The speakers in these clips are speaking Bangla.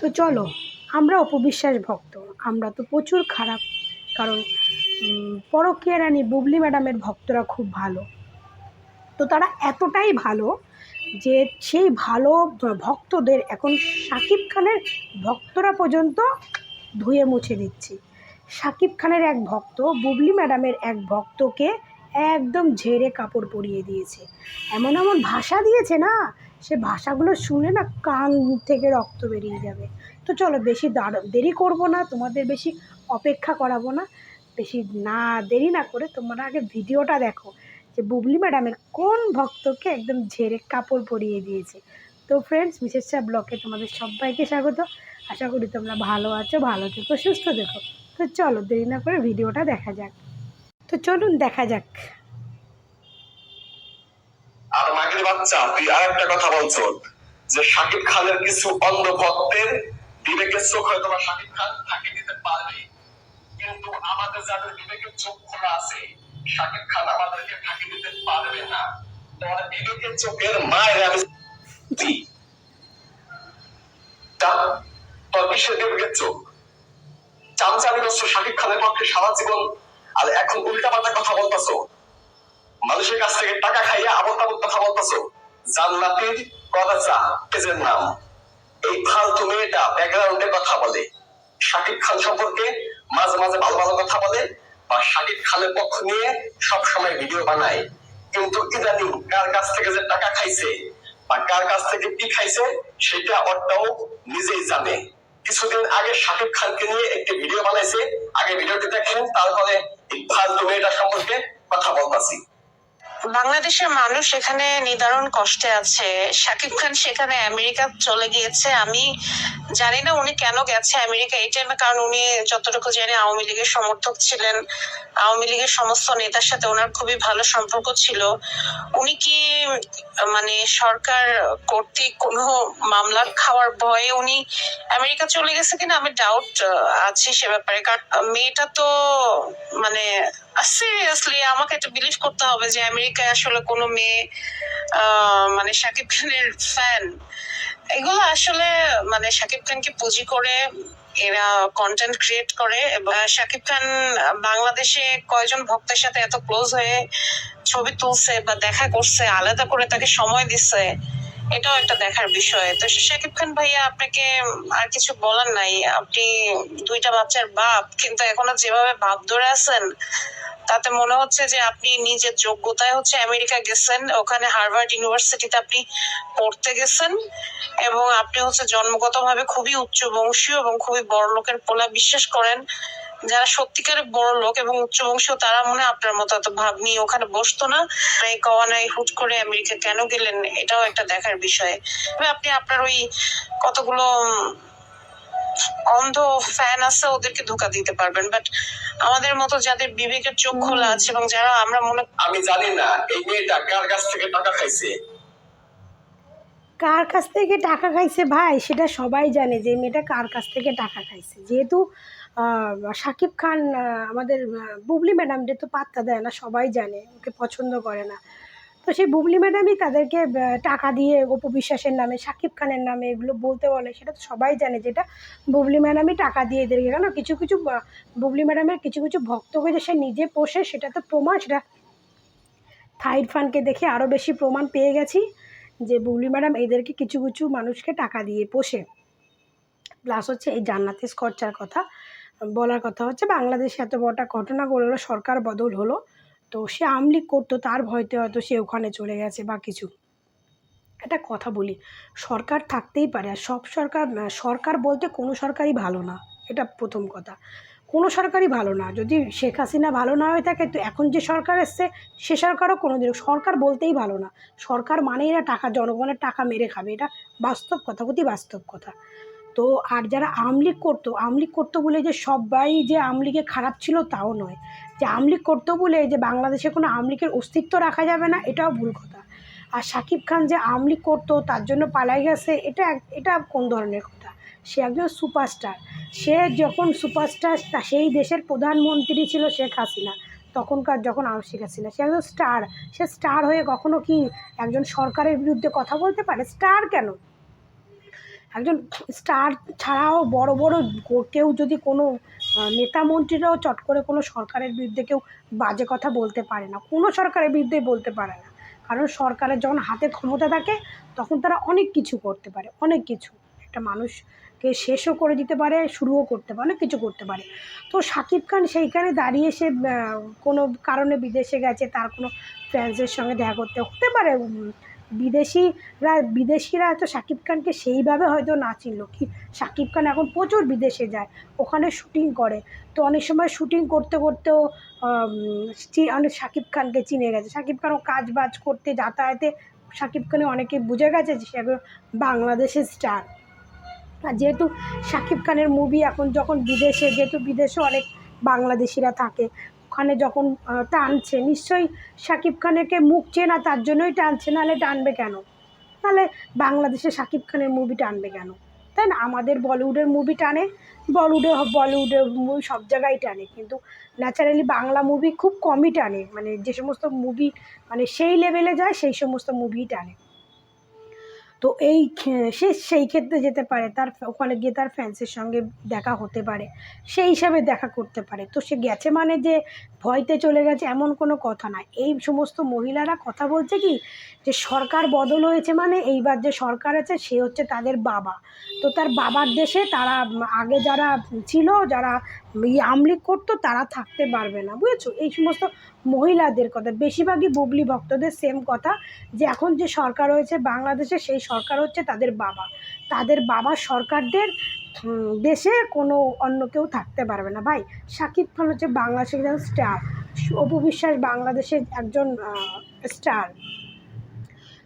তো চলো, আমরা অপবিশ্বাস ভক্ত, আমরা তো প্রচুর খারাপ। কারণ পরকীয়া রানী বুবলি ম্যাডামের ভক্তরা খুব ভালো। তো তারা এতটাই ভালো যে সেই ভালো ভক্তদের এখন শাকিব খানের ভক্তরা পর্যন্ত ধুয়ে মুছে দিচ্ছে। শাকিব খানের এক ভক্ত বুবলি ম্যাডামের এক ভক্তকে একদম ঝেড়ে কাপড় পরিয়ে দিয়েছে। এমন এমন ভাষা দিয়েছে না, সে ভাষাগুলো শুনে না কান থেকে রক্ত বেরিয়ে যাবে। তো চলো, বেশি দেরি করব না, তোমাদের বেশি অপেক্ষা করাবো না। বেশি না দেরি না করে তোমরা আগে ভিডিওটা দেখো যে বুবলি ম্যাডামের কোন ভক্তকে একদম ঝেড়ে কাপড় পরিয়ে দিয়েছে। তো ফ্রেন্ডস, মিসেস চা ব্লগে তোমাদের সবাইকে স্বাগত। আশা করি তোমরা ভালো আছো, ভালো থেকো, সুস্থ দেখো। তো চলো, দেরি না করে ভিডিওটা দেখা যাক। তো চলুন দেখা যাক। আর মাগের বাচ্চা, তুই আর একটা কথা বলছো যে শাকিব খানের কিছু অন্ধ ভক্তের বিবেকের চোখ হয়তো বা শাকিব খান ফাঁকি দিতে পারবে, কিন্তু আমাদের যাদের বিবেকের চোখ খোলা আছে, শাকিব খান আমাদেরকে ফাঁকি দিতে পারবে না। তোমার বিবেকের চোখের মায়ের আমি তোর বিশ্বের বিবেকের চোখ চামচামি করছো শাকিব খানের পক্ষে সারা জীবন, আর এখন উল্টা পাল্টা কথা বলতেছো, মানুষের কাছ থেকে টাকা খাইয়া আবল তাবল কথা বলতেছো। জান্নাতির কদাচা পেজের নাম, এই ফালতু মেয়েটা ব্যাকগ্রাউন্ডে কথা বলে, শাকিব খান সম্পর্কে মাঝে মাঝে ভালো ভালো কথা বলে বা শাকিব খানের পক্ষ নিয়ে সব সময় ভিডিও বানায়, কিন্তু ইদানিং কার কাছ থেকে যে টাকা খাইছে বা কার কাছ থেকে কি খাইছে সেটা ওরটাও নিজেই জানে। কিছুদিন আগে শাকিব খানকে নিয়ে একটি ভিডিও বানাইছে, আগে ভিডিওটি দেখেন, তারপরে এই ফালতু মেয়েটা সম্পর্কে কথা বলতাছি। বাংলাদেশের মানুষ এখানে নিদারুণ কষ্টে আছে। শাকিব খান সেখানে আমেরিকা চলে গিয়েছে। আমি জানি না উনি কেন গেছে আমেরিকা এই টাইমে, কারণ উনি যতটুকু জানি আওয়ামী লীগের সমর্থক ছিলেন। আওয়ামী লীগের সমস্ত নেতার সাথে ওনার খুবই ভালো সম্পর্ক ছিল। উনি কি মানে সরকার কর্তৃক কোনো মামলা খাওয়ার ভয়ে উনি আমেরিকা চলে গেছে কিনা আমি ডাউট আছে সে ব্যাপারে। কারণ মেয়েটা তো মানে সিরিয়াসলি আমাকে এটা বিলিভ করতে হবে যে আমেরিকায় আসলে কোনো মেয়ে মানে শাকিব খানের ফ্যান, এগুলো আসলে মানে শাকিব খানকে পুঁজি করে এরা কন্টেন্ট ক্রিয়েট করে। এবং শাকিব খান বাংলাদেশে কয়জন ভক্তের সাথে এত ক্লোজ হয়ে ছবি তুলছে বা দেখা করছে, আলাদা করে তাকে সময় দিচ্ছে, এটাও একটা দেখার বিষয়। তো শাকিব খান ভাইয়া, আপনাকে আর কিছু বলার নাই। আপনি দুইটা বাচ্চার বাপ, কিন্তু এখনো যেভাবে ভাব ধরে আছেন তাতে মনে হচ্ছে যে আপনি নিজের যোগ্যতায় হচ্ছে আমেরিকা গেছেন, ওখানে হার্ভার্ড ইউনিভার্সিটিতে আপনি পড়তে গেছেন, এবং আপনি হচ্ছে জন্মগতভাবে খুবই উচ্চ বংশীয় এবং খুবই বড় লোকের পোলা বিশ্বাস করেন। যারা সত্যিকারের বড় লোক এবং উচ্চ বংশীয় তারা মনে আপনার মতো এত ভাব নিয়ে ওখানে বসতো না। এই কওয়া নাই হুট করে আমেরিকা কেন গেলেন, এটাও একটা দেখার বিষয়। আপনি আপনার ওই কতগুলো অন্ধ ফ্যান আছে ওদেরকে ধোকা দিতে পারবেন, বাট আমাদের মতো যাদের বিবেকের চোখ খোলা আছে এবং যারা আমরা মনে, আমি জানি না এই মেয়েটা কার কাছ থেকে টাকা খাইছে। কার কাছ থেকে টাকা খাইছে ভাই, সেটা সবাই জানে যে মেয়েটা কার কাছ থেকে টাকা খাইছে। যেহেতু শাকিব খান আমাদের বুবলি ম্যাডামদের তো পাত্তা দেয় না, সবাই জানে ওকে পছন্দ করে না। তো সেই বুবলি ম্যাডামই তাদেরকে টাকা দিয়ে অপবিশ্বাসের নামে, শাকিব খানের নামে এগুলো বলতে বলে, সেটা তো সবাই জানে যেটা বুবলি ম্যাডামই টাকা দিয়ে এদেরকে। কেন কিছু কিছু বুবলি ম্যাডামের কিছু কিছু ভক্তকে যে সে নিজে পোষে, সেটা তো প্রমাণ। সেটা থাইড ফানকে দেখে আরও বেশি প্রমাণ পেয়ে গেছি যে বুবলি ম্যাডাম এদেরকে কিছু কিছু মানুষকে টাকা দিয়ে পোষে। প্লাস হচ্ছে এই জান্নাতি খরচার কথা বলার কথা হচ্ছে, বাংলাদেশে এত বড়টা ঘটনা করলো, সরকার বদল হলো, তো সে আমলি করতো, তার ভয়তে হয়তো সে ওখানে চলে গেছে বা কিছু। একটা কথা বলি, সরকার থাকতেই পারে, আর সব সরকার, সরকার বলতে কোনো সরকারই ভালো না, এটা প্রথম কথা। কোনো সরকারই ভালো না। যদি শেখ হাসিনা ভালো না হয়ে থাকে, তো এখন যে সরকার এসছে সে সরকারও কোনো দিন, সরকার বলতেই ভালো না। সরকার মানেই না টাকা, জনগণের টাকা মেরে খাবে, এটা বাস্তব কথা, অতি বাস্তব কথা। তো আর যারা আমলিগ করতো বলে যে সবাই যে আমলিগে খারাপ ছিল তাও নয়। যে আমলিগ করতো বলে যে বাংলাদেশে কোনো আমলিগের অস্তিত্ব রাখা যাবে না, এটাও ভুল কথা। আর শাকিব খান যে আমলিগ করতো তার জন্য পালাই গেছে, এটা কোন ধরনের কথা? সে একজন সুপারস্টার। সে যখন সুপারস্টার, সেই দেশের প্রধানমন্ত্রী ছিল শেখ হাসিনা, তখনকার যখন শেখ হাসিনা, সে একজন স্টার। সে স্টার হয়ে কখনো কি একজন সরকারের বিরুদ্ধে কথা বলতে পারে? স্টার কেন? একজন স্টার ছাড়াও বড় বড় কেউ যদি কোনো নেতা মন্ত্রীরাও চট করে কোনো সরকারের বিরুদ্ধে কেউ বাজে কথা বলতে পারে না, কোনো সরকারের বিরুদ্ধেই বলতে পারে না। কারণ সরকারের যখন হাতে ক্ষমতা থাকে তখন তারা অনেক কিছু করতে পারে, অনেক কিছু, একটা মানুষকে শেষও করে দিতে পারে, শুরুও করতে পারে, অনেক কিছু করতে পারে। তো শাকিব খান সেইখানে দাঁড়িয়ে সে কোনো কারণে বিদেশে গেছে, তার কোনো ফ্যান্সের সঙ্গে দেখা করতে হতে পারে। বিদেশিরা হয়তো শাকিব খানকে সেইভাবে হয়তো না চিনল কি, শাকিব খান এখন প্রচুর বিদেশে যায়, ওখানে শুটিং করে, তো অনেক সময় শুটিং করতে করতেও অনেক শাকিব খানকে চিনে গেছে। শাকিব খানও কাজ বাজ করতে যাতায়াতে শাকিব খানে অনেকে বুঝে গেছে যে সে একজন বাংলাদেশের স্টার। আর যেহেতু শাকিব খানের মুভি এখন যখন বিদেশে, যেহেতু বিদেশে অনেক বাংলাদেশিরা থাকে, ওখানে যখন টানছে নিশ্চয়ই শাকিব খানেরকে মুখ চেনা তার জন্যই টানছে, নাহলে টানবে কেন? তাহলে বাংলাদেশে শাকিব খানের মুভি টানবে কেন? তাই না? আমাদের বলিউডের মুভি টানে, বলিউডের মুভি সব জায়গায় টানে, কিন্তু ন্যাচারালি বাংলা মুভি খুব কমই টানে, মানে যে সমস্ত মুভি মানে সেই লেভেলে যায় সেই সমস্ত মুভিই টানে। তো সে সেই ক্ষেত্রে যেতে পারে, তার ওখানে গিয়ে তার ফ্যান্সের সঙ্গে দেখা হতে পারে, সেই হিসাবে দেখা করতে পারে। তো সে গেছে মানে যে ভয়তে চলে গেছে এমন কোনো কথা না। এই সমস্ত মহিলারা কথা বলছে কি, যে সরকার বদল হয়েছে মানে এইবার যে সরকার আছে সে হচ্ছে তাদের বাবা, তো তার বাবার দেশে তারা আগে যারা ছিল, যারা আমলিক করতো তারা থাকতে পারবে না, বুঝেছো? এই সমস্ত মহিলাদের কথা, বেশিরভাগই বুবলি ভক্তদের সেম কথা, যে এখন যে সরকার হয়েছে বাংলাদেশে সেই সরকার হচ্ছে তাদের বাবা, তাদের বাবার সরকারদের দেশে কোনো অন্য কেউ থাকতে পারবে না। ভাই, শাকিব খান হচ্ছে বাংলাদেশের একজন স্টার, অপু বিশ্বাস বাংলাদেশের একজন স্টার।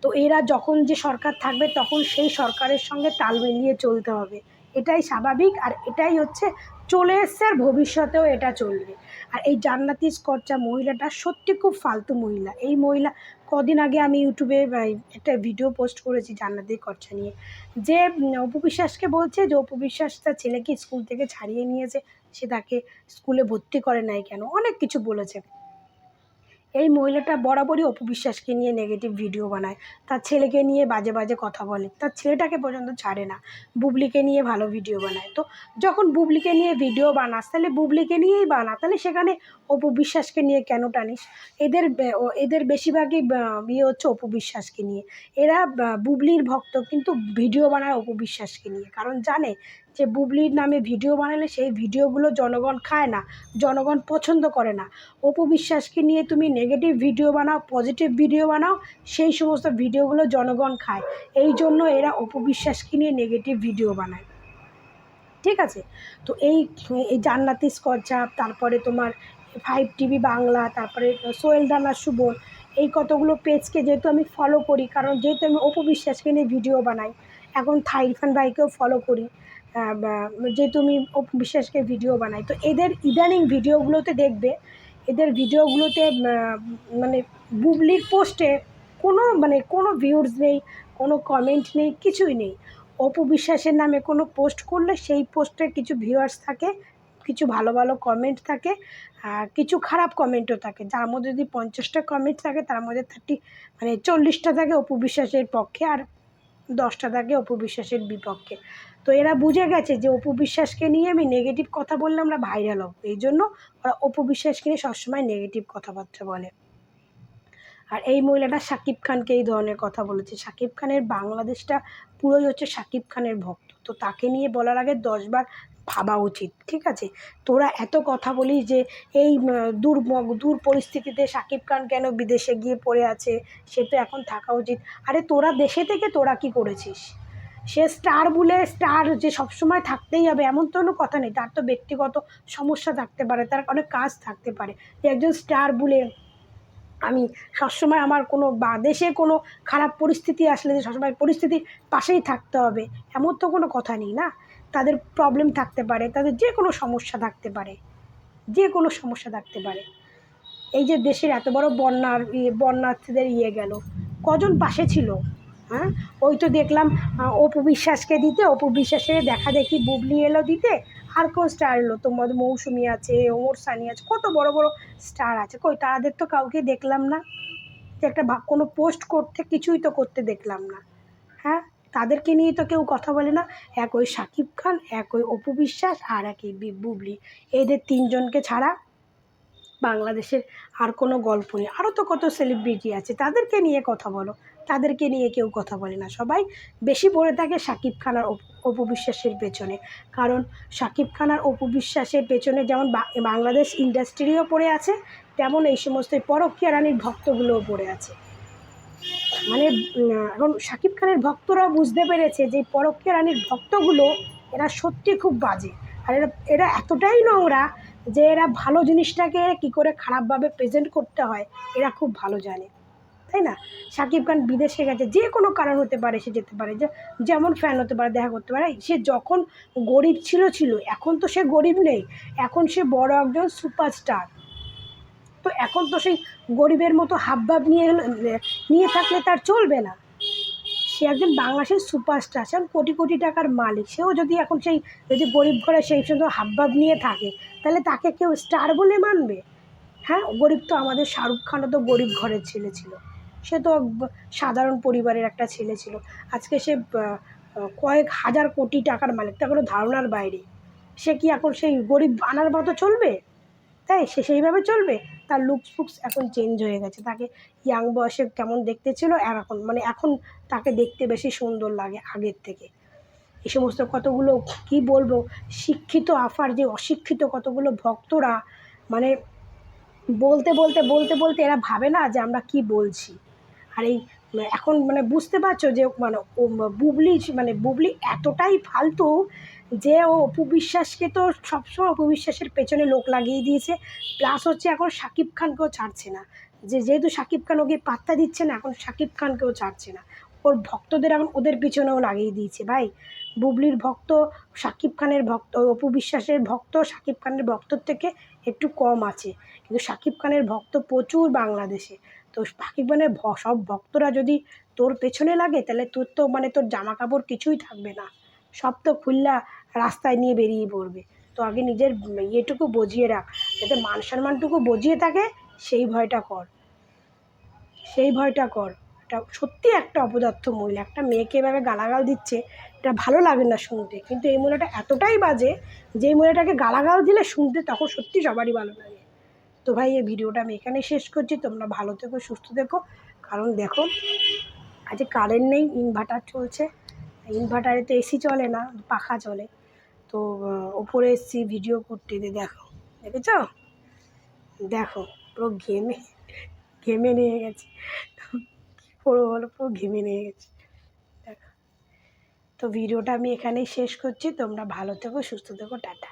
তো এরা যখন যে সরকার থাকবে তখন সেই সরকারের সঙ্গে তাল মিলিয়ে চলতে হবে, এটাই স্বাভাবিক, আর এটাই হচ্ছে চলে এসছে, আর ভবিষ্যতেও এটা চলবে। আর এই জান্নাতি স্কচা মহিলাটা সত্যি খুব ফালতু মহিলা। এই মহিলা, কদিন আগে আমি ইউটিউবে একটা ভিডিও পোস্ট করেছি জান্নাতি স্কচা নিয়ে, যে অপু বিশ্বাসকে বলছে যে অপু বিশ্বাস তার ছেলেকে স্কুল থেকে ছাড়িয়ে নিয়েছে, সে তাকে স্কুলে ভর্তি করে নাই কেন, অনেক কিছু বলেছে। এই মহিলাটা বরাবরই অপু বিশ্বাসকে নিয়ে নেগেটিভ ভিডিও বানায়, তার ছেলেকে নিয়ে বাজে বাজে কথা বলে, তার ছেলেটাকে পর্যন্ত ছাড়ে না, বুবলিকে নিয়ে ভালো ভিডিও বানায়। তো যখন বুবলিকে নিয়ে ভিডিও বানাস তাহলে বুবলিকে নিয়েই বানা, তাহলে সেখানে অপু বিশ্বাসকে নিয়ে কেন টানিস? এদের বেশিরভাগই ইয়ে হচ্ছে অপু বিশ্বাসকে নিয়ে, এরা বুবলির ভক্ত কিন্তু ভিডিও বানায় অপু বিশ্বাসকে নিয়ে, কারণ জানে যে বুবলির নামে ভিডিও বানালে সেই ভিডিওগুলো জনগণ খায় না, জনগণ পছন্দ করে না। অপু বিশ্বাসকে নিয়ে তুমি নেগেটিভ ভিডিও বানাও, পজিটিভ ভিডিও বানাও, সেই সমস্ত ভিডিওগুলো জনগণ খায়, এই জন্য এরা অপু বিশ্বাসকে নিয়ে নেগেটিভ ভিডিও বানায়, ঠিক আছে? তো এই জান্নাতি স্কচা, তারপরে তোমার 5 TV বাংলা, তারপরে সোহেল রানা সুবল, এই কতগুলো পেজকে যেহেতু আমি ফলো করি, কারণ যেহেতু আমি অপু বিশ্বাসকে নিয়ে ভিডিও বানাই, এখন ইরফান ভাইকেও ফলো করি, যেহেতু আমি অপু বিশ্বাসকে ভিডিও বানাই, তো এদের ইদানিং ভিডিওগুলোতে দেখবে, এদের ভিডিওগুলোতে মানে বুবলির পোস্টে কোনো ভিউজ নেই, কোনো কমেন্ট নেই, কিছুই নেই। অপু বিশ্বাসের নামে কোনো পোস্ট করলে সেই পোস্টে কিছু ভিউয়ার্স থাকে, কিছু ভালো ভালো কমেন্ট থাকে, আর কিছু খারাপ কমেন্টও থাকে, যার মধ্যে যদি 50টা কমেন্ট থাকে তার মধ্যে 40টা থাকে অপু বিশ্বাসের পক্ষে, আর 10টা থাকে অপু বিশ্বাসের বিপক্ষে। তো এরা বুঝে গেছে যে অপু বিশ্বাসকে নিয়ে আমি নেগেটিভ কথা বললে আমরা ভাইরাল হব, এই জন্য ওরা অপু বিশ্বাসকে নিয়ে সবসময় নেগেটিভ কথাবার্তা বলে। আর এই মহিলাটা শাকিব খানকে এই ধরনের কথা বলেছে, শাকিব খানের বাংলাদেশটা পুরোই হচ্ছে শাকিব খানের ভক্ত, তো তাকে নিয়ে বলার আগে 10বার ভাবা উচিত, ঠিক আছে? তোরা এত কথা বলিস যে এই দূর পরিস্থিতিতে শাকিব খান কেন বিদেশে গিয়ে পড়ে আছে, সে তো এখন থাকা উচিত। আরে তোরা দেশে থেকে তোরা কি করেছিস? সে স্টার বলে স্টার যে সবসময় থাকতেই হবে এমন তো কোনো কথা নেই, তার তো ব্যক্তিগত সমস্যা থাকতে পারে, তার অনেক কাজ থাকতে পারে, যে একজন স্টার বলে আমি সবসময় আমার কোনো বা দেশে কোনো খারাপ পরিস্থিতি আসলে যে সবসময় পরিস্থিতির পাশেই থাকতে হবে এমন তো কোনো কথা নেই না। তাদের প্রবলেম থাকতে পারে, তাদের যে কোনো সমস্যা থাকতে পারে, যে কোনো সমস্যা থাকতে পারে। এই যে দেশের এত বড় বন্যার্থীদের গেল, কজন পাশে ছিল? হ্যাঁ, ওই তো দেখলাম অপু বিশ্বাসকে দিতে, অপু বিশ্বাসের দেখা দেখি বুবলি এলো দিতে, আর কেউ স্টার এলো, তোমাদের মৌসুমি আছে, ওমর সানি আছে, কত বড় বড় স্টার আছে, কই তাদের তো কাউকে দেখলাম না, যে একটা কোনো পোস্ট করতে, কিছুই তো করতে দেখলাম না। হ্যাঁ, তাদেরকে নিয়ে তো কেউ কথা বলে না। এক ওই শাকিব খান, এক ওই অপু বিশ্বাস, আর এক এই বুবলি, এদের তিনজনকে ছাড়া বাংলাদেশের আর কোনো গল্প নেই। আরও তো কত সেলিব্রিটি আছে, তাদেরকে নিয়ে কথা বলো। তাদেরকে নিয়ে কেউ কথা বলে না, সবাই বেশি পড়ে থাকে শাকিব খান আর অপু বিশ্বাসের পেছনে। কারণ শাকিব খান আর অপু বিশ্বাসের পেছনে যেমন বাংলাদেশ ইন্ডাস্ট্রিও পড়ে আছে, তেমন এই সমস্ত পরকীয়া রানীর ভক্তগুলোও পড়ে আছে। মানে এখন শাকিব খানের ভক্তরাও বুঝতে পেরেছে যে পরকীয়া রানীর ভক্তগুলো এরা সত্যি খুব বাজে। আর এরা এরা এতটাই নোংরা যে এরা ভালো জিনিসটাকে কী করে খারাপভাবে প্রেজেন্ট করতে হয় এরা খুব ভালো জানে, তাই না? শাকিব খান বিদেশে গেছে, যে কোনো কারণ হতে পারে, সে যেতে পারে, যে যেমন ফ্যান হতে পারে, দেখা করতে পারে। সে যখন গরিব ছিল, এখন তো সে গরিব নেই, এখন সে বড় একজন সুপারস্টার। তো এখন তো সেই গরিবের মতো হাবভাব নিয়ে থাকলে তার চলবে না। সে একজন বাংলাদেশের সুপারস্টার, সে কোটি কোটি টাকার মালিক। সেও যদি এখন যদি গরিব ঘরে সেই শুধু হাবভাব নিয়ে থাকে, তাহলে তাকে কেউ স্টার বলে মানবে? হ্যাঁ, গরিব তো আমাদের শাহরুখ খানও তো গরিব ঘরের ছেলে ছিল, সে তো সাধারণ পরিবারের একটা ছেলে ছিল। আজকে সে কয়েক হাজার কোটি টাকার মালিক, তার কোনো ধারণার বাইরে। সে কি এখন সেই গরিব আনার মতো চলবে? তাই সে সেইভাবে চলবে? তার লুকস ফুকস এখন চেঞ্জ হয়ে গেছে। তাকে ইয়াং বয়সে কেমন দেখতে ছিল, আর এখন এখন তাকে দেখতে বেশি সুন্দর লাগে আগের থেকে। এই সমস্ত কতগুলো কি বলবো, শিক্ষিত আফার যে অশিক্ষিত কতগুলো ভক্তরা, মানে বলতে এরা ভাবে না যে আমরা কি বলছি। আর এই এখন বুঝতে পারছো যে বুবলি এতটাই ফালতু যে ও অপু বিশ্বাসকে তো সবসময় অপু বিশ্বাসের পেছনে লোক লাগিয়ে দিয়েছে। প্লাস হচ্ছে এখন শাকিব খানকেও ছাড়ছে না, যেহেতু শাকিব খান ওকে পাত্তা দিচ্ছে না, এখন শাকিব খানকেও ছাড়ছে না। ওর ভক্তদের এখন ওদের পিছনেও লাগিয়ে দিয়েছে। ভাই, বুবলির ভক্ত শাকিব খানের ভক্ত, অপু বিশ্বাসের ভক্ত শাকিব খানের ভক্তর থেকে একটু কম আছে, কিন্তু শাকিব খানের ভক্ত প্রচুর বাংলাদেশে। তো শাকিব খানের সব ভক্তরা যদি তোর পেছনে লাগে, তাহলে তোর তো তোর জামা কাপড় কিছুই থাকবে না, সব তো খুললা রাস্তায় নিয়ে বেরিয়ে পড়বে। তো আগে নিজের ইয়েটুকু বুঝিয়ে রাখ, যাতে মান সম্মানটুকু বুঝিয়ে থাকে, সেই ভয়টা কর, সেই ভয়টা কর। এটা সত্যি একটা অপদার্থ মহিলা, একটা মেয়েকে এভাবে গালাগাল দিচ্ছে, এটা ভালো লাগে না শুনতে। কিন্তু এই মহিলাটা এতটাই বাজে যে এই মহিলাটাকে গালাগাল দিলে শুনতে তখন সত্যি সবারই ভালো লাগে। তো ভাই, এই ভিডিওটা আমি এখানেই শেষ করছি। তোমরা ভালো থেকো, সুস্থ থেকো। কারণ দেখো, আজ কারেন্ট নেই, ইনভার্টার চলছে। ইনভার্টারে তো এসি চলে না, পাখা চলে। তো ওপরে এসছি ভিডিও করতে, দেখো, দেখেছ? দেখো, পুরো ঘেমে নিয়ে গেছে। পুরো হলো, পুরো ঘেমে নিয়ে গেছে। দেখো, তো ভিডিওটা আমি এখানেই শেষ করছি। তোমরা ভালো থেকো, সুস্থ থেকো, টাটা।